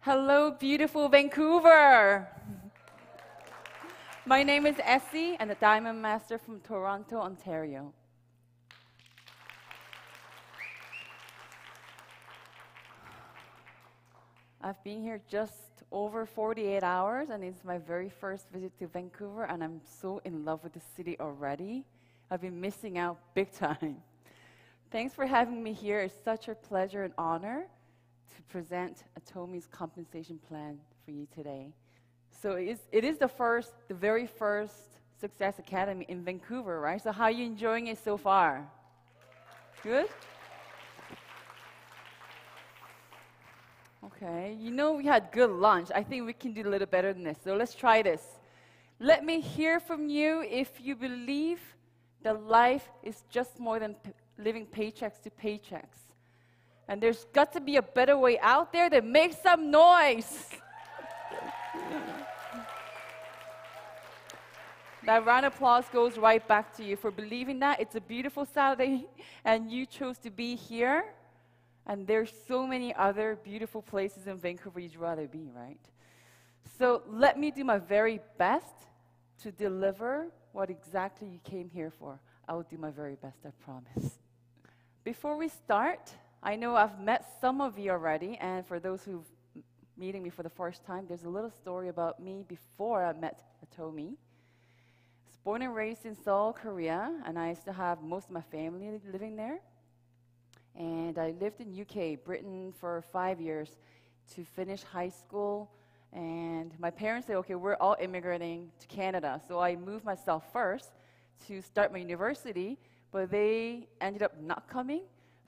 Hello, beautiful Vancouver. My name is Essie, and a Diamond Master from Toronto, Ontario. I've been here just over 48 hours, and it's my very first visit to Vancouver, and I'm so in love with the city already. I've been missing out big time. Thanks for having me here. It's such a pleasure and honor to present Atomy's compensation plan for you today. So it is the very first Success Academy in Vancouver, right? So how are you enjoying it so far? Good? Okay, you know we had good lunch. I think we can do a little better than this. So let's try this. Let me hear from you if you believe that life is just more than living paychecks to paychecks. And there's got to be a better way out there. That makes some noise. That round of applause goes right back to you for believing that. It's a beautiful Saturday, and you chose to be here. And there's so many other beautiful places in Vancouver you'd rather be, right? So let me do my very best to deliver what exactly you came here for. I will do my very best, I promise. Before we start, I know I've met some of you already, and for those who've meeting me for the first time, there's a little story about me before I met Atomy. I was born and raised in Seoul, Korea, and I still have most of my family living there. And I lived in UK, Britain, for 5 years to finish high school. And my parents said, okay, we're all immigrating to Canada. So I moved myself first to start my university, but they ended up not coming.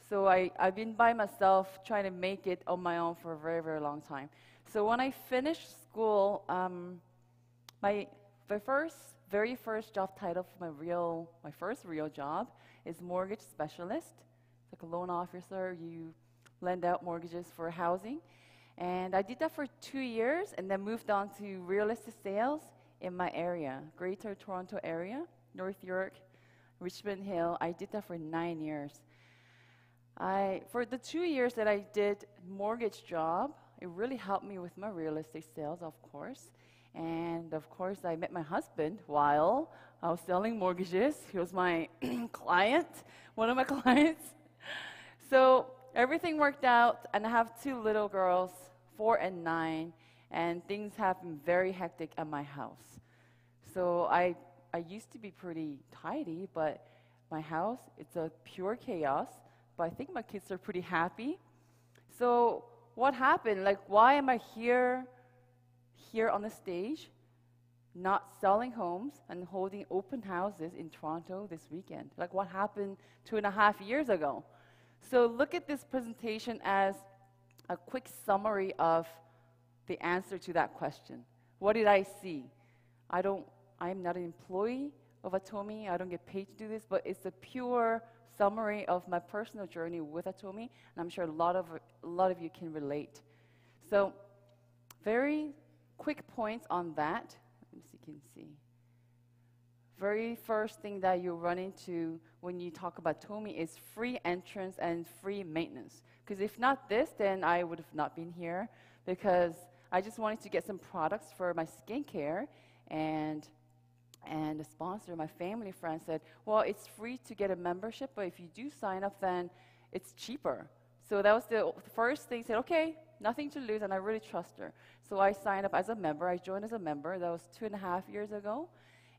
So I've been by myself trying to make it on my own for a very, very long time. So when I finished school, my very first job title for my first real job is mortgage specialist. It's like a loan officer. You lend out mortgages for housing. And I did that for 2 years and then moved on to real estate sales in my area, Greater Toronto area, North York, Richmond Hill. I did that for 9 years. For the 2 years that I did mortgage job, it really helped me with my real estate sales, of course. And of course, I met my husband while I was selling mortgages. He was my client, one of my clients. So everything worked out, and I have 2 little girls, 4 and 9, and things have been very hectic at my house. So I used to be pretty tidy, but my house, it's a pure chaos. But I think my kids are pretty happy. So what happened? Like, why am I here on the stage, not selling homes and holding open houses in Toronto this weekend? Like, what happened 2.5 years ago? So look at this presentation as a quick summary of the answer to that question. What did I see? I'm not an employee of Atomy. I don't get paid to do this, but it's a pure summary of my personal journey with Atomy, and I'm sure a lot of you can relate. So, very quick points on that. Let me see if you can see. Very first thing that you run into when you talk about Atomy is free entrance and free maintenance. Because if not this, then I would have not been here, because I just wanted to get some products for my skincare, and the sponsor, my family friend, said, well, it's free to get a membership, but if you do sign up, then it's cheaper. So that was the first thing. Said, okay, nothing to lose, and I really trust her. So I signed up as a member. I joined as a member. That was 2.5 years ago.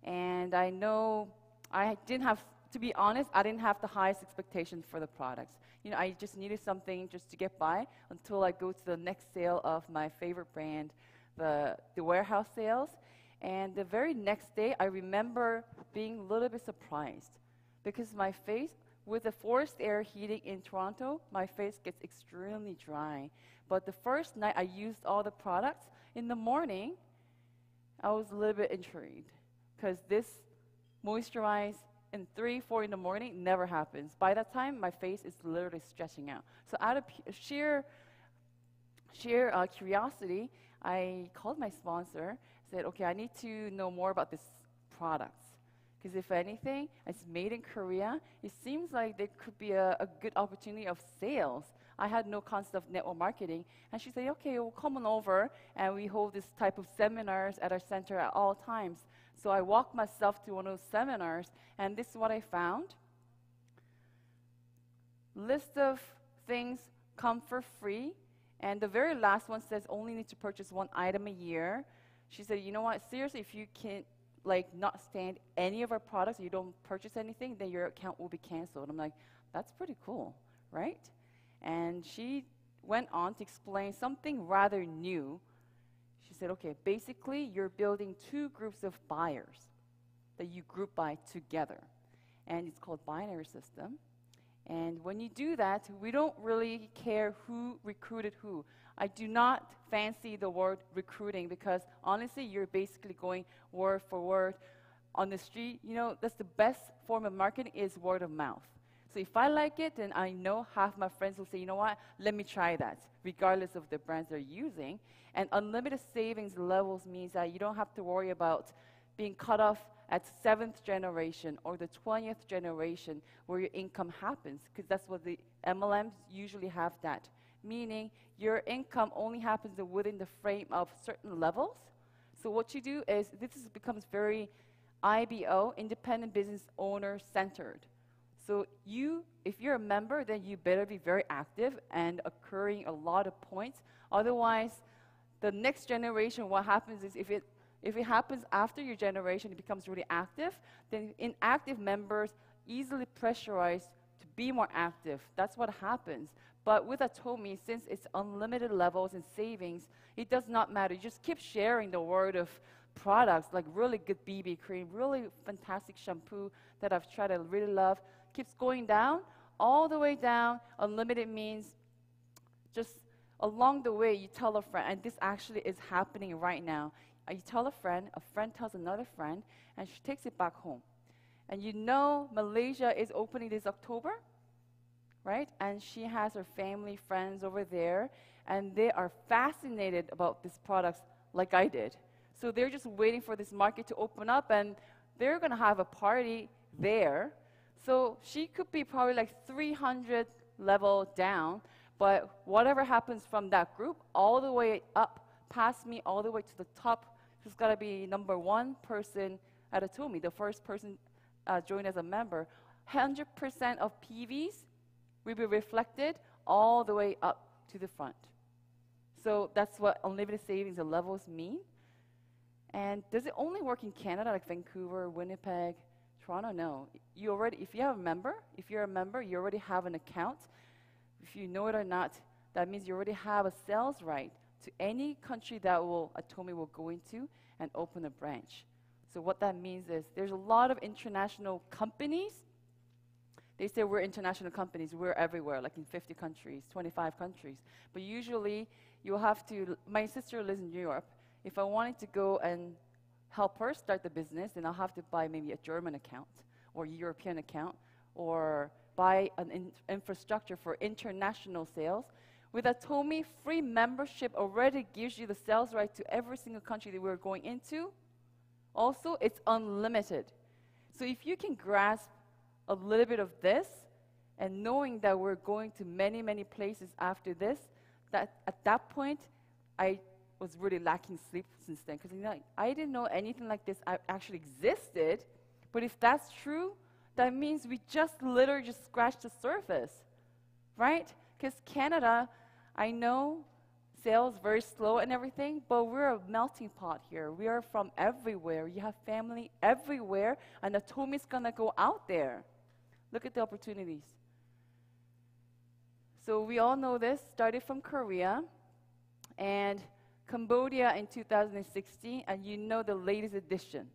And I know to be honest, I didn't have the highest expectations for the products. You know, I just needed something just to get by until I go to the next sale of my favorite brand, the warehouse sales. And the very next day, I remember being a little bit surprised because my face, with the forced air heating in Toronto, my face gets extremely dry. But the first night I used all the products, in the morning, I was a little bit intrigued because this moisturize in 3, 4 in the morning never happens. By that time, my face is literally stretching out. So out of sheer curiosity, I called my sponsor, said, okay, I need to know more about this products. Because if anything, it's made in Korea. It seems like there could be a good opportunity of sales. I had no concept of network marketing. And she said, okay, well, come on over. And we hold this type of seminars at our center at all times. So I walked myself to one of those seminars, and this is what I found. List of things come for free. And the very last one says only need to purchase one item a year. She said, you know what, seriously, if you can't not stand any of our products, you don't purchase anything, then your account will be canceled. I'm like, that's pretty cool, right? And she went on to explain something rather new. She said, okay, basically you're building two groups of buyers that you group by together. And it's called binary system. And when you do that, we don't really care who recruited who. I do not fancy the word recruiting because honestly, you're basically going word for word on the street. You know, that's the best form of marketing is word of mouth. So if I like it, then I know half my friends will say, you know what, let me try that, regardless of the brands they're using. And unlimited savings levels means that you don't have to worry about being cut off at 7th generation or the 20th generation where your income happens, because that's what the MLMs usually have that. Meaning your income only happens within the frame of certain levels. So what you do is, becomes very IBO, independent business owner centered. So if you're a member, then you better be very active and accruing a lot of points. Otherwise, the next generation, what happens is if it happens after your generation, it becomes really active, then inactive members easily pressurized to be more active. That's what happens. But with Atomy, since it's unlimited levels and savings, it does not matter. You just keep sharing the word of products, like really good BB cream, really fantastic shampoo that I've tried, I really love. Keeps going down, all the way down. Unlimited means just along the way, you tell a friend, and this actually is happening right now. You tell a friend tells another friend, and she takes it back home. And you know Malaysia is opening this October, right? And she has her family, friends over there, and they are fascinated about these products like I did. So they're just waiting for this market to open up, and they're going to have a party there. So she could be probably like 300 level down, but whatever happens from that group, all the way up, past me, all the way to the top, she's got to be number one person at Atomy, the first person joined as a member. 100% of PVs will be reflected all the way up to the front. So that's what unlimited savings and levels mean. And does it only work in Canada, like Vancouver, Winnipeg, Toronto? No. If you're a member, you already have an account. If you know it or not, that means you already have a sales right to any country that Atomy will go into and open a branch. So what that means is there's a lot of international companies. They say we're international companies, we're everywhere, like in 50 countries, 25 countries. But usually you'll have to, my sister lives in Europe. If I wanted to go and help her start the business, then I'll have to buy maybe a German account or European account or buy an infrastructure for international sales. With Atomy, free membership already gives you the sales right to every single country that we're going into. Also, it's unlimited. So if you can grasp a little bit of this, and knowing that we're going to many, many places after this, that at that point, I was really lacking sleep since then. Because I didn't know anything like this actually existed. But if that's true, that means we literally just scratched the surface, right? Because Canada, I know sales very slow and everything, but we're a melting pot here. We are from everywhere. You have family everywhere, and Atomy's gonna go out there. Look at the opportunities. So we all know this, started from Korea, and Cambodia in 2016, and you know the latest edition.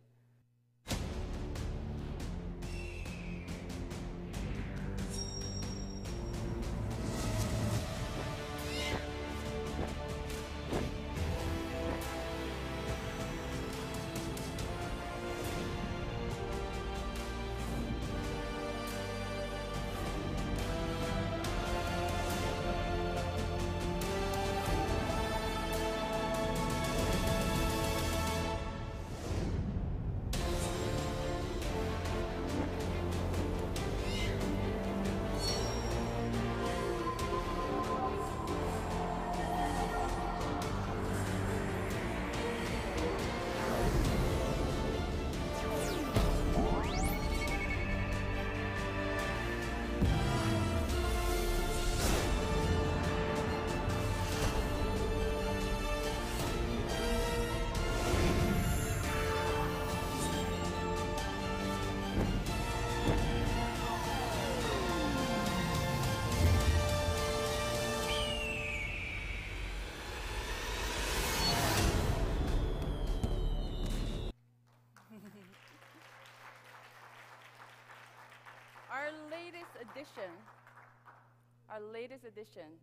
latest addition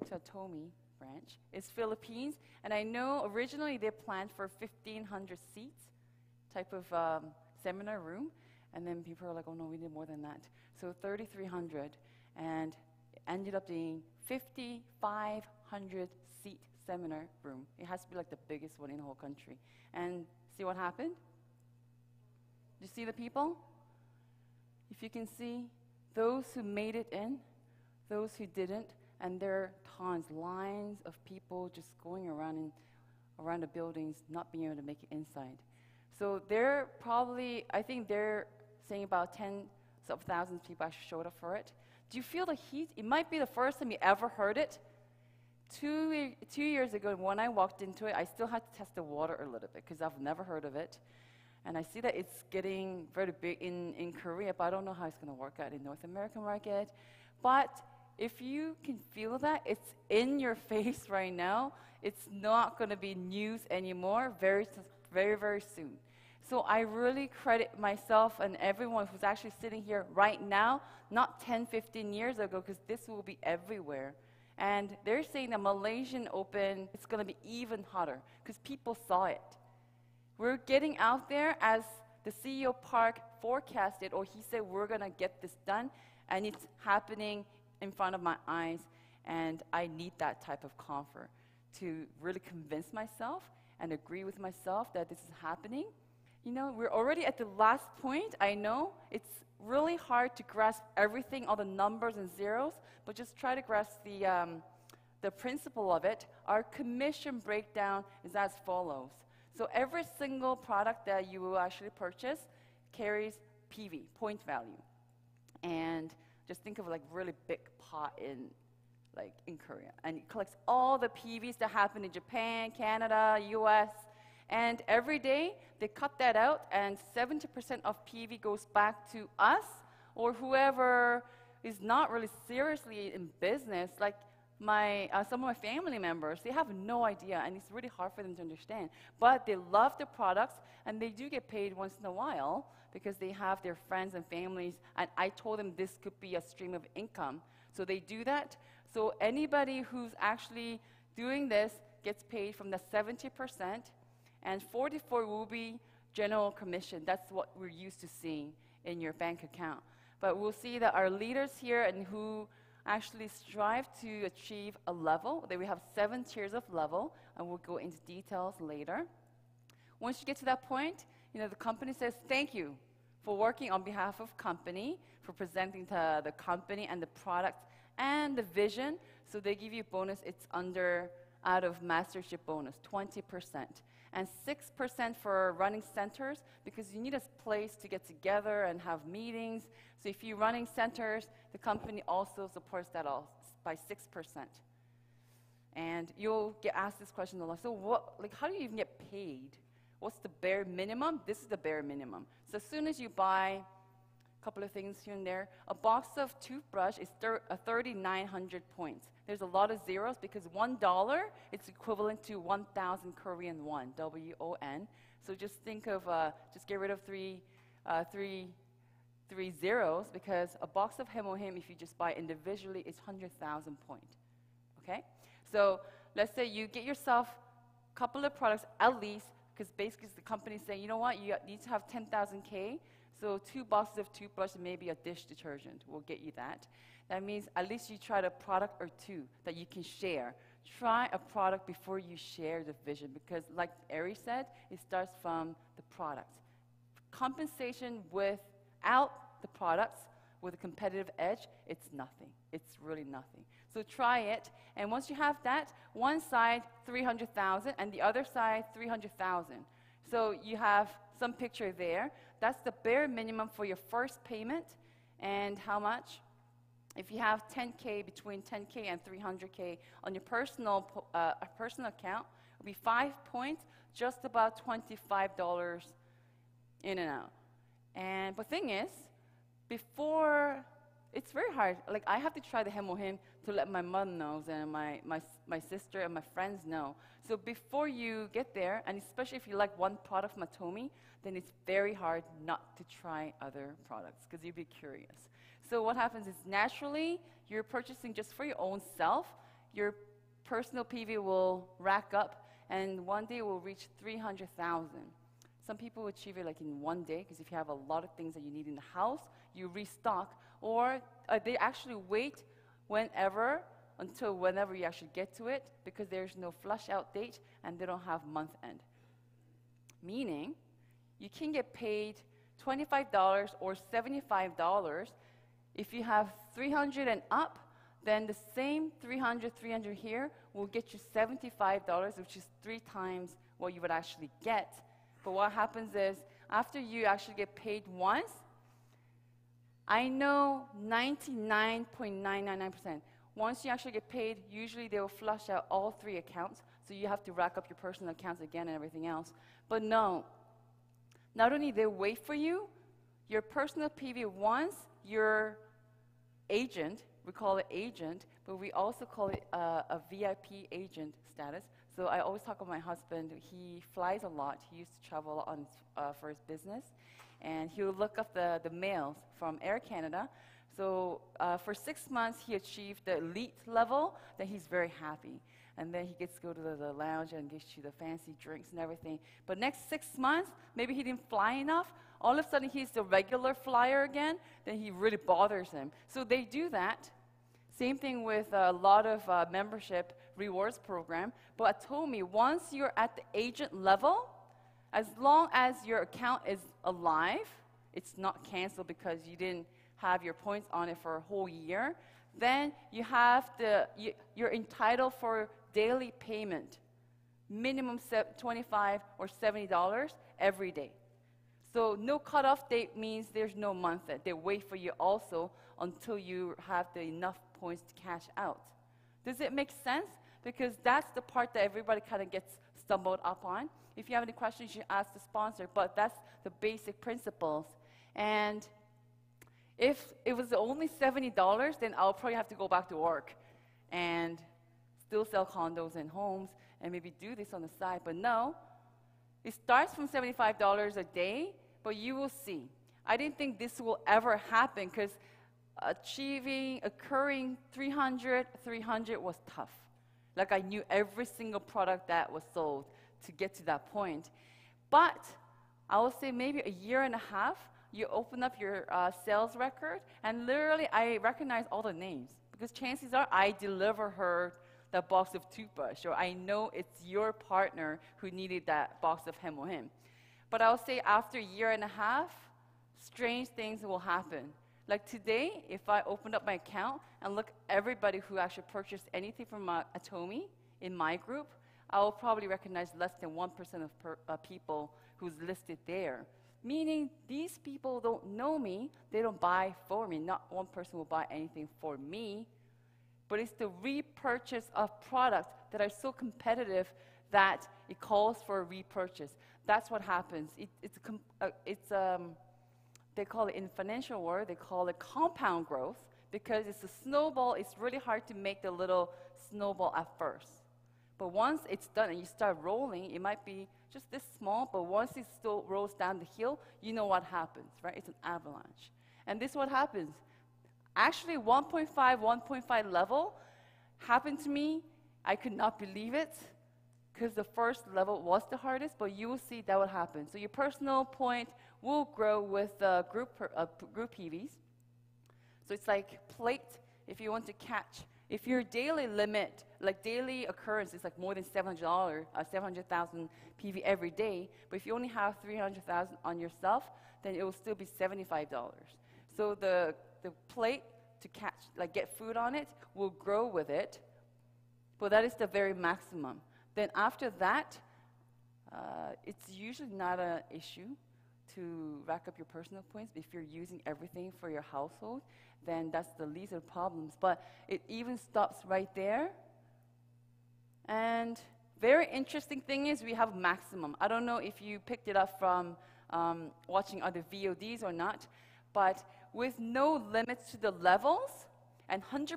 to Atomy branch is Philippines. And I know originally they planned for 1,500 seats type of seminar room. And then people are like, oh no, we need more than that. So 3,300. And it ended up being 5,500 seat seminar room. It has to be like the biggest one in the whole country. And see what happened? You see the people? If you can see, those who made it in, those who didn't, and there are tons, lines of people just going around the buildings, not being able to make it inside. So they're probably, I think they're saying about tens of thousands of people actually showed up for it. Do you feel the heat? It might be the first time you ever heard it. Two years ago, when I walked into it, I still had to test the water a little bit because I've never heard of it. And I see that it's getting very big in Korea, but I don't know how it's going to work out in North American market. But if you can feel that, it's in your face right now. It's not going to be news anymore very, very soon. So I really credit myself and everyone who's actually sitting here right now, not 10, 15 years ago, because this will be everywhere. And they're saying the Malaysian Open, it's going to be even hotter because people saw it. We're getting out there as the CEO Park forecasted, or he said we're going to get this done, and it's happening in front of my eyes, and I need that type of comfort to really convince myself and agree with myself that this is happening. You know, we're already at the last point. I know it's really hard to grasp everything, all the numbers and zeros, but just try to grasp the principle of it. Our commission breakdown is as follows. So every single product that you will actually purchase carries PV, point value. And just think of like really big pot in Korea. And it collects all the PVs that happen in Japan, Canada, US. And every day they cut that out, and 70% of PV goes back to us or whoever is not really seriously in business, like some of my family members. They have no idea, and it's really hard for them to understand. But they love the products, and they do get paid once in a while because they have their friends and families, and I told them this could be a stream of income. So they do that. So anybody who's actually doing this gets paid from the 70%, and 44 will be general commission. That's what we're used to seeing in your bank account. But we'll see that our leaders here and who actually strive to achieve a level, that we have 7 tiers of level, and we'll go into details later. Once you get to that point, you know, the company says, thank you for working on behalf of company, for presenting to the company and the product and the vision. So they give you a bonus. It's out of mastership bonus, 20%. And 6% for running centers, because you need a place to get together and have meetings. So if you're running centers, the company also supports that all by 6%. And you'll get asked this question a lot. So how do you even get paid? What's the bare minimum? This is the bare minimum. So as soon as you buy a couple of things here and there, a box of toothbrush is 3,900 points. There's a lot of zeros because $1 is equivalent to 1,000 Korean won, W-O-N. So just think of, just get rid of three zeros, because a box of Hemohim, if you just buy individually, is 100,000 points. Okay? So let's say you get yourself a couple of products at least, because basically the company's saying, you know what, you need to have 10,000 K. So 2 boxes of toothbrush and maybe a dish detergent will get you that. That means at least you tried a product or two that you can share. Try a product before you share the vision, because like Ari said, it starts from the product. Compensation without the products, with a competitive edge, it's nothing. It's really nothing. So try it, and once you have that, one side 300,000 and the other side 300,000. So you have some picture there. That's the bare minimum for your first payment. And how much? If you have 10K, between 10K and 300K on your personal account, it'll be 5 points, just about $25 in and out. And the thing is, it's very hard. Like, I have to try the Hemohim to let my mother know and my sister and my friends know. So before you get there, and especially if you like one product from Atomy, then it's very hard not to try other products because you'll be curious. So what happens is naturally, you're purchasing just for your own self, your personal PV will rack up, and one day will reach 300,000. Some people achieve it like in one day, because if you have a lot of things that you need in the house, you restock, or they actually wait until whenever you actually get to it, because there's no flush out date, and they don't have month end. Meaning, you can get paid $25 or $75. If you have 300 and up, then the same 300 here will get you $75, which is 3 times what you would actually get. But what happens is, after you actually get paid once, I know 99.999%. Once you actually get paid, usually they will flush out all 3 accounts, so you have to rack up your personal accounts again and everything else. But no, not only they wait for you, your personal PV, once your agent, we call it agent, but we also call it a VIP agent status. So I always talk about my husband. He flies a lot. He used to travel on for his business, and he would look up the mails from Air Canada. So for 6 months, he achieved the elite level. Then he's very happy. And then he gets to go to the lounge and gets you the fancy drinks and everything. But next 6 months, maybe he didn't fly enough. All of a sudden, he's the regular flyer again. Then he really bothers him. So they do that. Same thing with a lot of membership rewards program. But Atomy, once you're at the agent level, as long as your account is alive, it's not canceled because you didn't have your points on it for a whole year, then you're entitled for daily payment, minimum $25 or $70 every day. So no cutoff date means there's no month end. They wait for you also until you have enough points to cash out. Does it make sense? Because that's the part that everybody kind of gets stumbled up on. If you have any questions, you ask the sponsor, but that's the basic principles. And if it was only $70, then I'll probably have to go back to work and still sell condos and homes and maybe do this on the side. But no, it starts from $75 a day, but you will see. I didn't think this will ever happen because occurring 300 was tough. Like I knew every single product that was sold to get to that point. But I would say maybe a year and a half, you open up your sales record, and literally I recognize all the names because chances are I deliver her that box of toothbrush, or I know it's your partner who needed that box of hem or him. But I'll say after a year and a half, strange things will happen. Like today, if I opened up my account and look everybody who actually purchased anything from Atomy in my group, I will probably recognize less than 1% of people who's listed there. Meaning these people don't know me, they don't buy for me. Not one person will buy anything for me, but it's the repurchase of products that are so competitive that it calls for a repurchase. That's what happens. They call it in financial world, they call it compound growth because it's a snowball. It's really hard to make the little snowball at first. But once it's done and you start rolling, it might be just this small, but once it still rolls down the hill, you know what happens, right? It's an avalanche. And this is what happens. Actually, 1.5 level happened to me. I could not believe it because the first level was the hardest, but you will see that will happen. So your personal point will grow with group PVs. So it's like plate if you want to catch. If your daily limit, like daily occurrence, is like more than 700,000 PV every day, but if you only have 300,000 on yourself, then it will still be $75. So the plate to catch, like get food on it, will grow with it, but that is the very maximum. Then after that, it's usually not an issue to rack up your personal points. If you're using everything for your household, then that's the least of the problems. But it even stops right there. And very interesting thing is we have maximum. I don't know if you picked it up from watching other VODs or not, but with no limits to the levels and 100%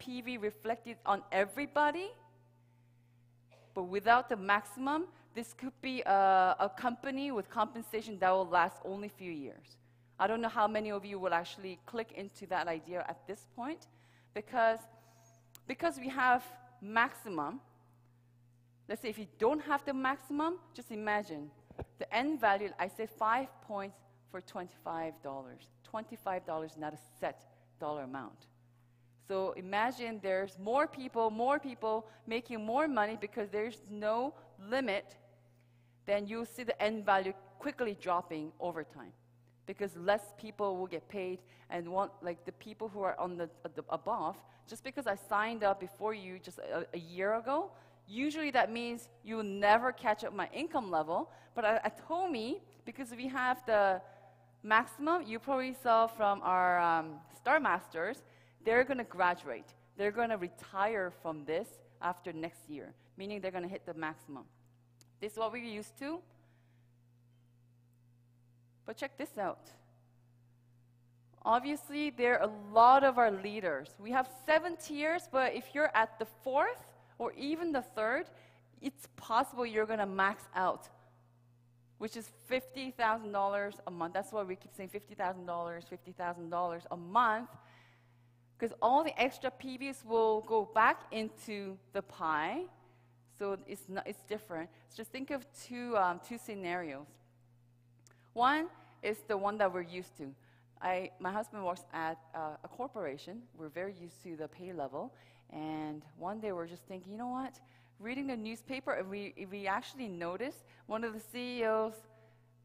PV reflected on everybody, but without the maximum, this could be a company with compensation that will last only a few years. I don't know how many of you will actually click into that idea at this point, because we have maximum. Let's say if you don't have the maximum, just imagine the end value. I say 5 points for $25. $25, not a set dollar amount. So imagine there's more people making more money because there's no limit, then you'll see the end value quickly dropping over time, because less people will get paid, and like the people who are on the above, just because I signed up before you just a year ago, usually that means you'll never catch up my income level. But at Atomy, because we have the maximum, you probably saw from our Star Masters, they're going to graduate. They're going to retire from this after next year, meaning they're going to hit the maximum. This is what we're used to. But check this out. Obviously, there are a lot of our leaders. We have 7 tiers, but if you're at the 4th or even the 3rd, it's possible you're going to max out, which is $50,000 a month. That's why we keep saying $50,000, $50,000 a month, because all the extra PVs will go back into the pie. So it's different. So just think of two scenarios. One is the one that we're used to. My husband works at a corporation. We're very used to the pay level. And one day we're just thinking, you know what? Reading the newspaper, and we actually noticed one of the CEOs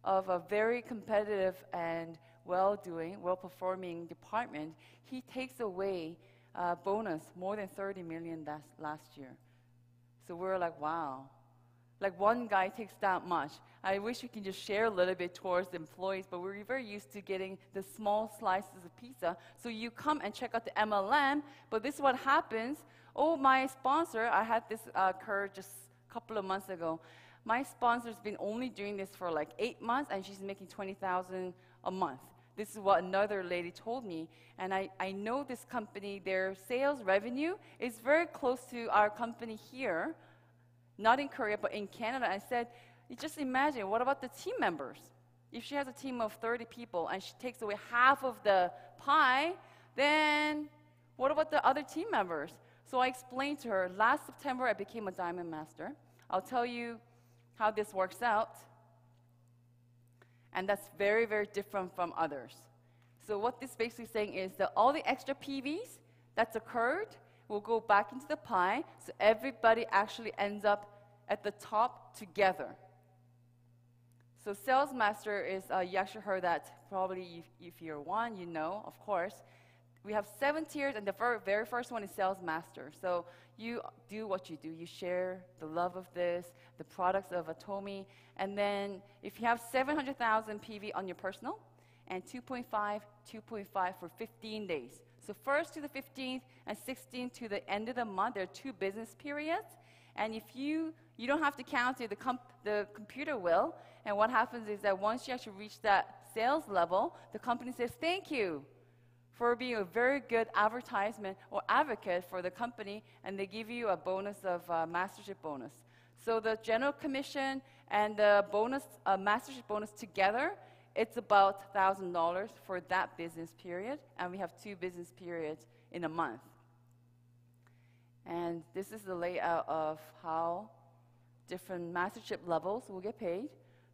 of a very competitive and well-performing department, he takes away bonus more than $30 million last year. So we're like, wow. Like one guy takes that much. I wish we can just share a little bit towards the employees, but we're very used to getting the small slices of pizza. So you come and check out the MLM, but this is what happens. Oh, my sponsor, I had this occur just a couple of months ago. My sponsor's been only doing this for like 8 months, and she's making $20,000 a month. This is what another lady told me. And I know this company, their sales revenue is very close to our company here, not in Korea, but in Canada. I said, you just imagine, what about the team members? If she has a team of 30 people and she takes away half of the pie, then what about the other team members? So I explained to her, last September I became a Diamond Master. I'll tell you how this works out. And that's very, very different from others. So what this basically saying is that all the extra PVs that's occurred will go back into the pie, so everybody actually ends up at the top together. So Sales Master is, you actually heard that probably if you're one, you know, of course. We have 7 tiers, and the very first one is Sales Master. So you do what you do. You share the love of this, the products of Atomy, and then if you have 700,000 PV on your personal, and 2.5 for 15 days. So 1st to the 15th and 16th to the end of the month, there are 2 business periods. And if you don't have to count it, the computer will. And what happens is that once you actually reach that sales level, the company says, thank you for being a very good advertisement or advocate for the company, and they give you a bonus of mastership bonus. So the general commission and the bonus, mastership bonus together, it's about $1,000 for that business period, and we have 2 business periods in a month. And this is the layout of how different mastership levels will get paid.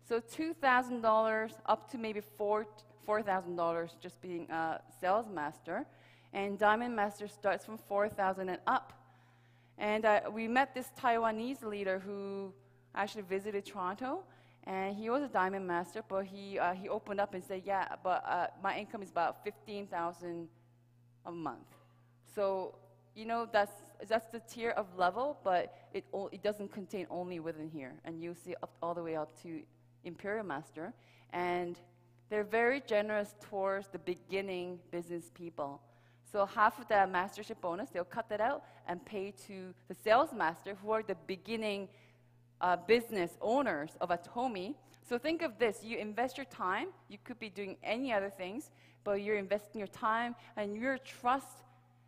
So $2,000 up to maybe $4,000 just being a sales master, and Diamond Master starts from $4,000 and up. And we met this Taiwanese leader who actually visited Toronto, and he was a Diamond Master, but he opened up and said, yeah, but my income is about $15,000 a month. So, you know, that's the tier of level, but it doesn't contain only within here. And you see all the way up to Imperial Master. And they're very generous towards the beginning business people. So half of the mastership bonus, they'll cut that out and pay to the sales master, who are the beginning business owners of Atomy. So think of this, you invest your time, you could be doing any other things, but you're investing your time and your trust,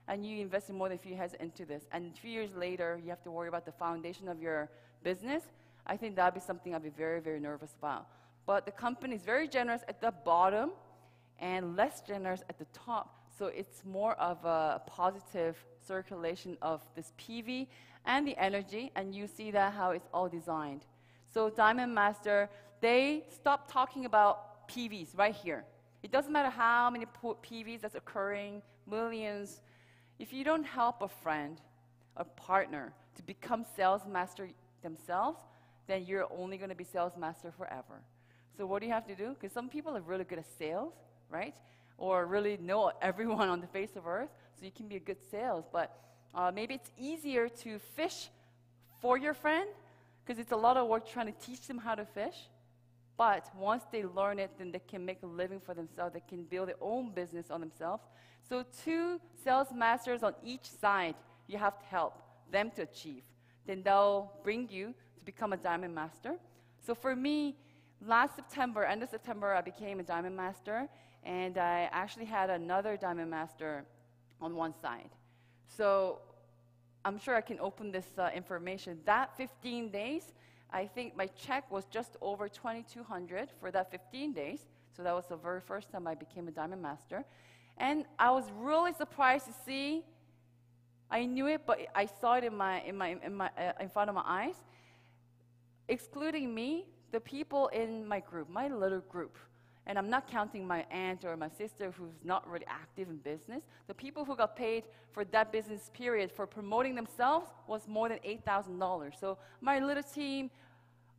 and you invested more than a few years into this. And 3 years later, you have to worry about the foundation of your business. I think that would be something I'd be very, very nervous about. But the company is very generous at the bottom, and less generous at the top. So it's more of a positive circulation of this PV and the energy, and you see that how it's all designed. So Diamond Master, they stopped talking about PVs right here. It doesn't matter how many PVs that's occurring, millions. If you don't help a friend, a partner, to become sales master themselves, then you're only going to be sales master forever. So what do you have to do? Because some people are really good at sales, right? Or really know everyone on the face of earth, so you can be a good sales. But maybe it's easier to fish for your friend, because it's a lot of work trying to teach them how to fish. But once they learn it, then they can make a living for themselves. They can build their own business on themselves. So 2 sales masters on each side, you have to help them to achieve. Then they'll bring you to become a Diamond Master. So for me, last September, end of September, I became a Diamond Master. And I actually had another Diamond Master on one side. So I'm sure I can open this information. That 15 days, I think my check was just over $2,200 for that 15 days. So that was the very first time I became a Diamond Master. And I was really surprised to see, I knew it, but I saw it in front of my eyes. Excluding me, the people in my group, my little group, and I'm not counting my aunt or my sister who's not really active in business, the people who got paid for that business period for promoting themselves was more than $8,000. So my little team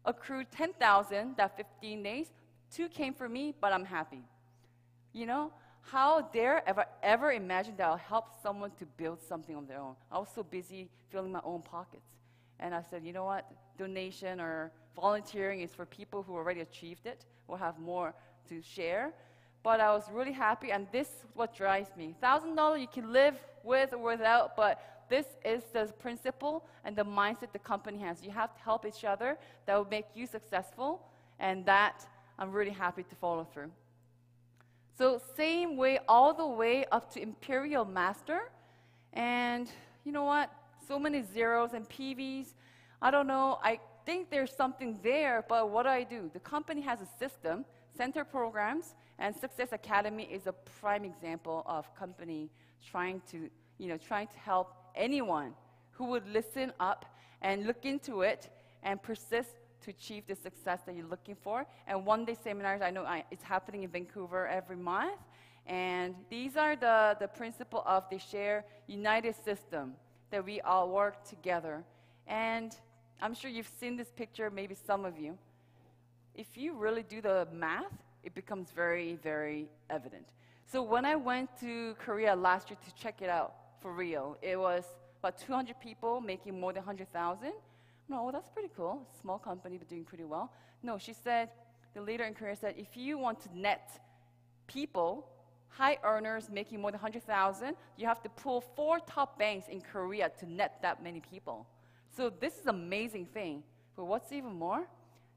accrued $10,000 that 15 days. 2 came for me, but I'm happy. You know, how dare ever imagine that I'll help someone to build something on their own? I was so busy filling my own pockets. And I said, you know what, donation or volunteering is for people who already achieved it, will have more to share. But I was really happy, and this is what drives me. $1,000 you can live with or without, but this is the principle and the mindset the company has. You have to help each other. That will make you successful, and that I'm really happy to follow through. So same way all the way up to Imperial Master. And you know what? So many zeros and PVs. I don't know. I think there's something there, but what do? The company has a system, center programs, and Success Academy is a prime example of company trying to help anyone who would listen up and look into it and persist to achieve the success that you're looking for. And one-day seminars, I know it's happening in Vancouver every month. And these are the principle of the shared united system that we all work together. And I'm sure you've seen this picture, maybe some of you. If you really do the math, it becomes very, very evident. So when I went to Korea last year to check it out for real, it was about 200 people making more than 100,000. No, that's pretty cool. Small company, but doing pretty well. No, she said, the leader in Korea said, if you want to net people, high earners making more than 100,000, you have to pull 4 top banks in Korea to net that many people. So this is an amazing thing. But what's even more?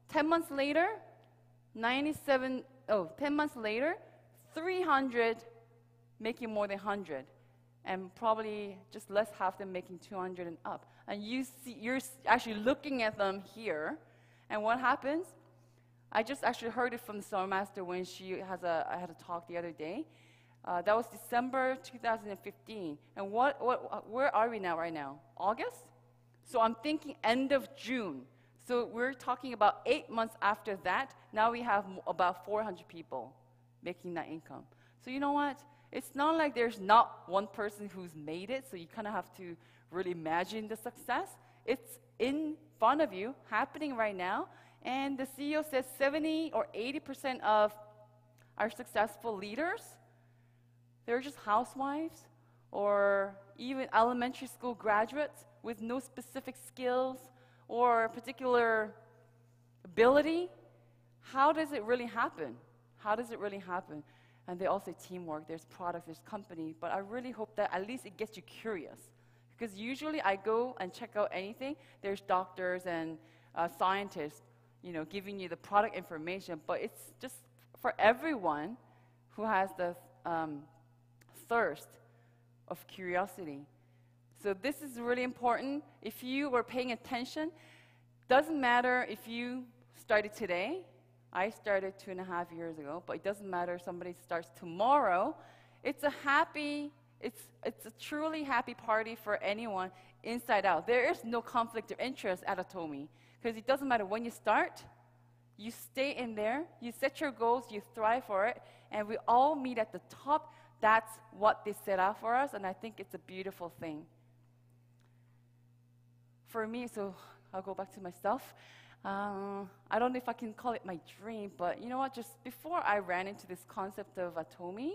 10 months later, 10 months later, 300 making more than 100. And probably just less half them making 200 and up. And you're actually looking at them here. And what happens? I just actually heard it from the Summer Master when I had a talk the other day. That was December 2015. And where are we now right now? August? So I'm thinking end of June. So we're talking about 8 months after that. Now we have about 400 people making that income. So you know what? It's not like there's not one person who's made it, so you kind of have to really imagine the success. It's in front of you, happening right now, and the CEO says 70 or 80% of our successful leaders, they're just housewives or even elementary school graduates with no specific skills or particular ability. How does it really happen? How does it really happen? And they all say teamwork, there's products, there's company, but I really hope that at least it gets you curious. Because usually I go and check out anything, there's doctors and scientists, giving you the product information, but it's just for everyone who has the thirst of curiosity. So this is really important. If you were paying attention, doesn't matter if you started today. I started 2.5 years ago, but it doesn't matter if somebody starts tomorrow. It's a truly happy party for anyone inside out. There is no conflict of interest at Atomy, because it doesn't matter when you start, you stay in there, you set your goals, you thrive for it, and we all meet at the top. That's what they set out for us, and I think it's a beautiful thing. For me, so I'll go back to myself. I don't know if I can call it my dream, but you know what, just before I ran into this concept of Atomy,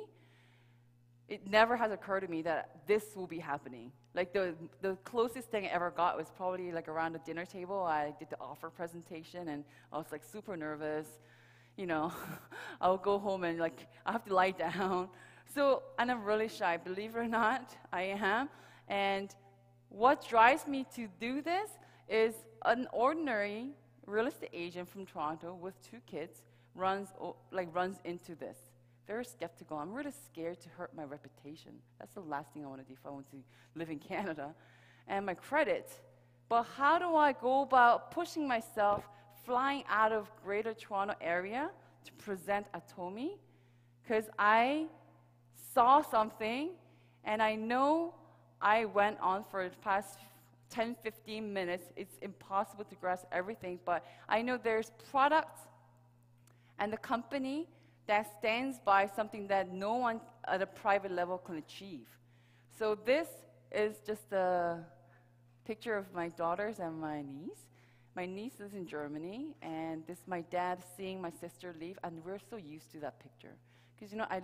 it never has occurred to me that this will be happening. Like the closest thing I ever got was probably like around the dinner table. I did the offer presentation and I was like super nervous. You know, I'll go home and like I have to lie down. So, and I'm really shy, believe it or not, I am. And what drives me to do this is an ordinary real estate agent from Toronto with 2 kids runs into this. Very skeptical. I'm really scared to hurt my reputation. That's the last thing I want to do if I want to live in Canada. And my credit. But how do I go about pushing myself, flying out of Greater Toronto area to present Atomy? Because I saw something, and I know I went on for the past 10, 15 minutes. It's impossible to grasp everything, but I know there's products and the company that stands by something that no one at a private level can achieve. So this is just a picture of my daughters and my niece. My niece lives in Germany, and this is my dad seeing my sister leave, and we're so used to that picture. Because, you know, I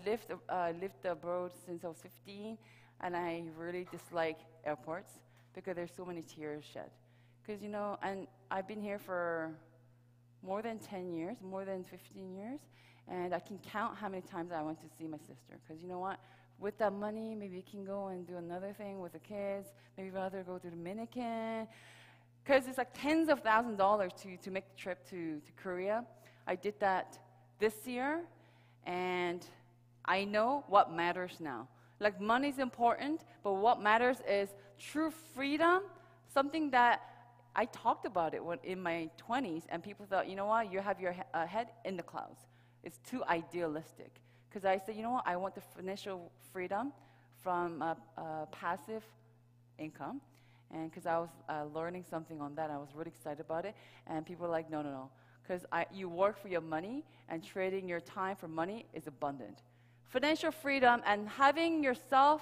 lived abroad since I was 15, and I really dislike airports because there's so many tears shed. Because, you know, and I've been here for more than 10 years, more than 15 years, and I can count how many times I went to see my sister. Because you know what? With that money, maybe you can go and do another thing with the kids. Maybe rather go to Dominican. Because it's like tens of thousands of dollars to make the trip to Korea. I did that this year, and I know what matters now. Like, money's important, but what matters is true freedom, something that I talked about it in my 20s, and people thought, you know what, you have your head in the clouds. It's too idealistic. Because I said, you know what, I want the financial freedom from passive income. And because I was learning something on that, I was really excited about it. And people were like, no, no, no. Because you work for your money, and trading your time for money is abundant. Financial freedom and having yourself,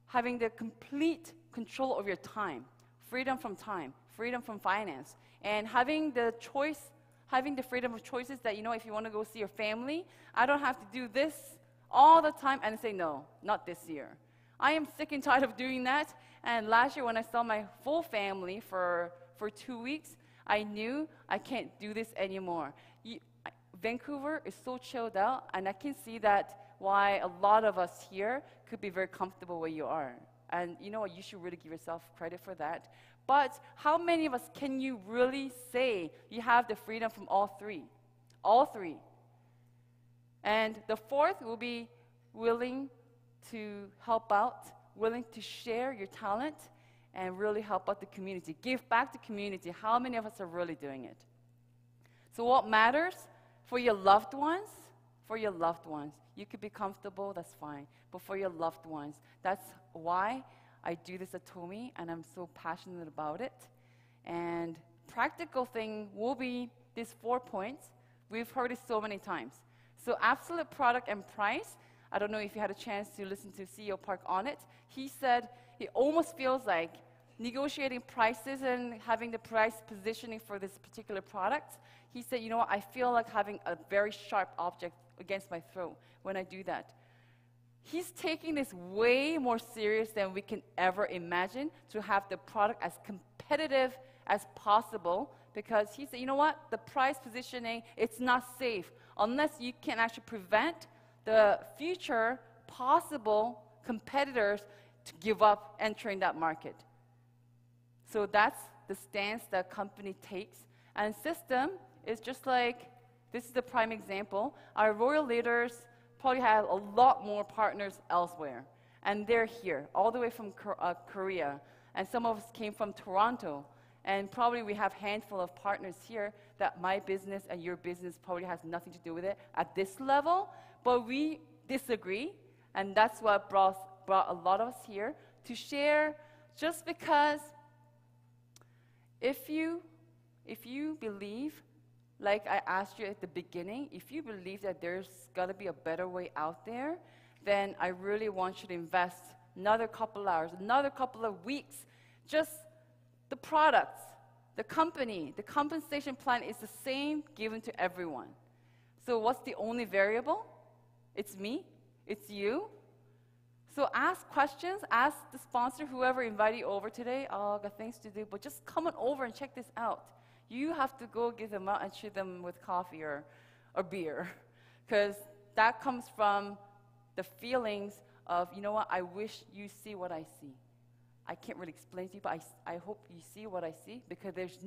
having the complete control of your time. Freedom from time, freedom from finance. And having the choice, having the freedom of choices that, you know, if you want to go see your family, I don't have to do this all the time and say, no, not this year. I am sick and tired of doing that. And last year when I saw my full family for 2 weeks, I knew I can't do this anymore. Vancouver is so chilled out, and I can see that why a lot of us here could be very comfortable where you are. And you know what, you should really give yourself credit for that. But how many of us can you really say you have the freedom from all three? All three. And the fourth will be willing to help out, willing to share your talent, and really help out the community. Give back to community. How many of us are really doing it? So what matters for your loved ones? For your loved ones. You could be comfortable, that's fine. But for your loved ones, that's why I do this at Atomy, and I'm so passionate about it. And practical thing will be these 4 points. We've heard it so many times. So absolute product and price. I don't know if you had a chance to listen to CEO Park on it. He said it almost feels like negotiating prices and having the price positioning for this particular product. He said, you know what, I feel like having a very sharp object against my throat when I do that. He's taking this way more serious than we can ever imagine, to have the product as competitive as possible, because he said, you know what, the price positioning, it's not safe unless you can actually prevent the future possible competitors to give up entering that market. So that's the stance that company takes. And system is just like, this is the prime example. Our royal leaders probably have a lot more partners elsewhere. And they're here, all the way from Korea. And some of us came from Toronto. And probably we have a handful of partners here that my business and your business probably has nothing to do with it at this level, but we disagree, and that's what brought a lot of us here to share, just because if you believe, like I asked you at the beginning, if you believe that there's got to be a better way out there, then I really want you to invest another couple hours, another couple of weeks. Just the products, the company, the compensation plan is the same given to everyone. So what's the only variable? It's me, it's you. So ask questions, ask the sponsor, whoever invited you over today, oh, I got things to do, but just come on over and check this out. You have to go give them out and treat them with coffee or beer, because that comes from the feelings of, you know what, I wish you see what I see. I can't really explain to you, but I hope you see what I see, because there's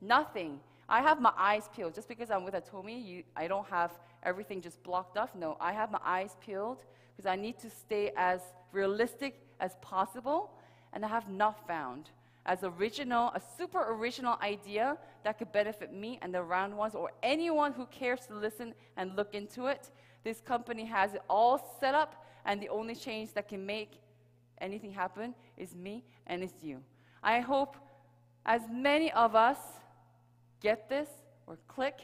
nothing. I have my eyes peeled. Just because I'm with Atomy, I don't have everything just blocked off. No, I have my eyes peeled because I need to stay as realistic as possible, and I have not found a super original idea that could benefit me and the around ones or anyone who cares to listen and look into it. This company has it all set up, and the only change that can make anything happen is me and it's you. I hope as many of us get this or click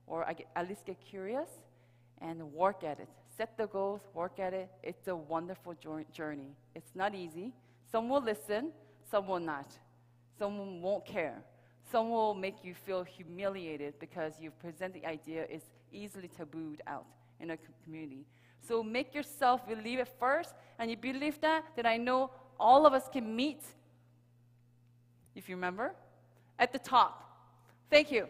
or at least get curious and work at it. Set the goals, work at it. It's a wonderful journey. It's not easy. Some will listen, some will not. Some won't care. Some will make you feel humiliated because you've presented the idea is easily tabooed out in a community. So make yourself believe it first, and you believe that, then I know all of us can meet, if you remember, at the top. Thank you.